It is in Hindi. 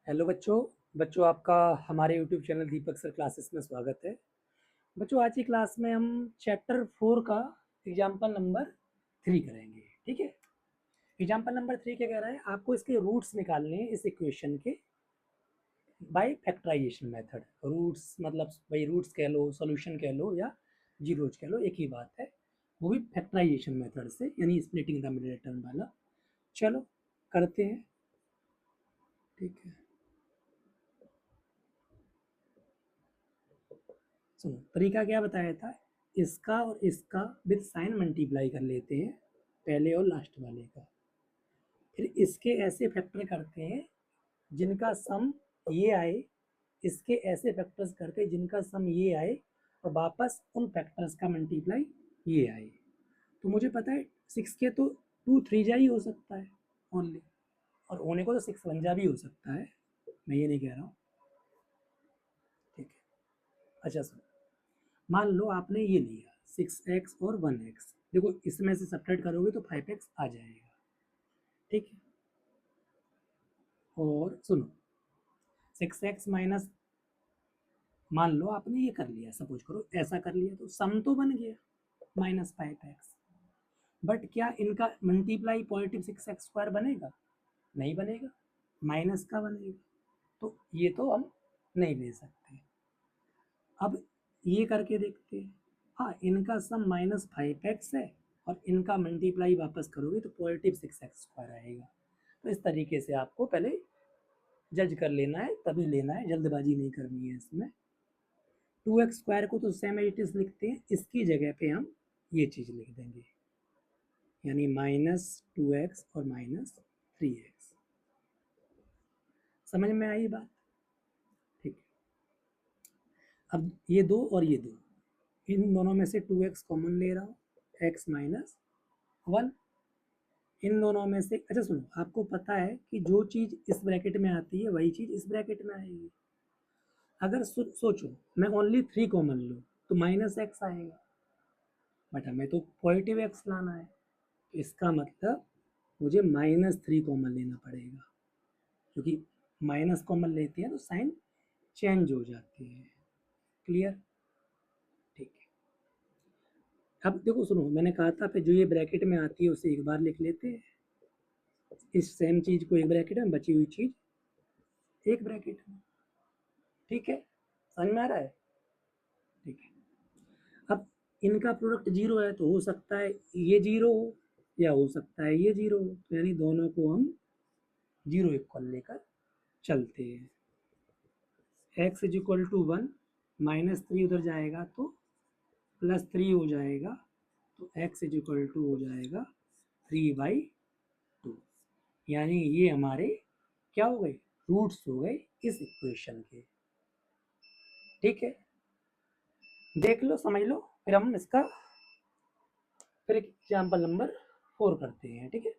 हेलो बच्चों। आपका हमारे यूट्यूब चैनल दीपक सर क्लासेस में स्वागत है। बच्चों, आज की क्लास में हम चैप्टर 4 का एग्जाम्पल नंबर 3 करेंगे। ठीक है। एग्जाम्पल नंबर 3 क्या कह रहा है, आपको इसके रूट्स निकालने हैं इस इक्वेशन के बाय फैक्टराइजेशन मेथड। रूट्स मतलब भाई रूट्स कह लो, सॉल्यूशन कह लो या जीरोज कह लो, एक ही बात है। वो भी फैक्टराइजेशन मेथड से, यानी स्प्लिटिंग द मिडिल टर्म वाला। चलो करते हैं। ठीक है, सुनो तरीका क्या बताया था। इसका और इसका विद साइन मल्टीप्लाई कर लेते हैं, पहले और लास्ट वाले का। फिर इसके ऐसे फैक्टर करते हैं जिनका सम ये आए, इसके ऐसे फैक्टर्स करते हैं जिनका सम ये आए, और वापस उन फैक्टर्स का मल्टीप्लाई ये आए। तो मुझे पता है 6 के तो 2 3 जा ही हो सकता है ओनली, और होने को तो 6 1 जा भी हो सकता है, मैं ये नहीं कह रहा हूँ। ठीक है, अच्छा सुनो, मान लो आपने ये लिया 6x और 1x। देखो इसमें से सब्ट्रैक्ट करोगे तो 5x आ जाएगा। ठीक है, और सुनो 6x माइनस, मान लो आपने ये कर लिया, सपोज करो ऐसा कर लिया, तो सम तो बन गया -5x। बट क्या इनका मल्टीप्लाई पॉजिटिव 6x² बनेगा? नहीं बनेगा, माइनस का बनेगा। तो ये तो हम नहीं ले सकते। अब ये करके देखते हैं। हाँ, इनका सम -5x है और इनका मल्टीप्लाई वापस करोगे तो पॉजिटिव 6x² आएगा। तो इस तरीके से आपको पहले जज कर लेना है, तभी लेना है, जल्दबाजी नहीं करनी है इसमें। 2x² को तो सेम एज इट इज लिखते हैं, इसकी जगह पे हम ये चीज़ लिख देंगे, यानी -2x और -3x। समझ में आई बात? ठीक है, अब ये दो और ये दो, इन दोनों में से 2x कॉमन ले रहा हूँ, x - 1। इन दोनों में से, अच्छा सुनो, आपको पता है कि जो चीज़ इस ब्रैकेट में आती है वही चीज़ इस ब्रैकेट में आएगी। अगर सोचो मैं ओनली 3 कॉमन लूँ तो -x आएगा, बट हमें तो पॉजिटिव x लाना है, तो इसका मतलब मुझे -3 कॉमन लेना पड़ेगा, क्योंकि माइनस कॉमन लेते हैं तो साइन चेंज हो जाती है। क्लियर? ठीक है, अब देखो सुनो, मैंने कहा था फिर जो ये ब्रैकेट में आती है उसे एक बार लिख लेते हैं, इस सेम चीज़ को एक ब्रैकेट में, बची हुई चीज़ एक ब्रैकेट में। ठीक है, समझ में आ रहा है? ठीक है, अब इनका प्रोडक्ट 0 है तो हो सकता है ये 0 हो या हो सकता है ये 0 हो, तो यानी दोनों को हम 0 इक्वल लेकर चलते हैं। x = 1, -3 उधर जाएगा तो +3 हो जाएगा, तो x = हो जाएगा 3/2। यानी ये हमारे क्या हो गए, रूट्स हो गए इस इक्वेशन के। ठीक है, देख लो, समझ लो, फिर हम इसका फिर एग्जाम्पल नंबर 4 करते हैं। ठीक है,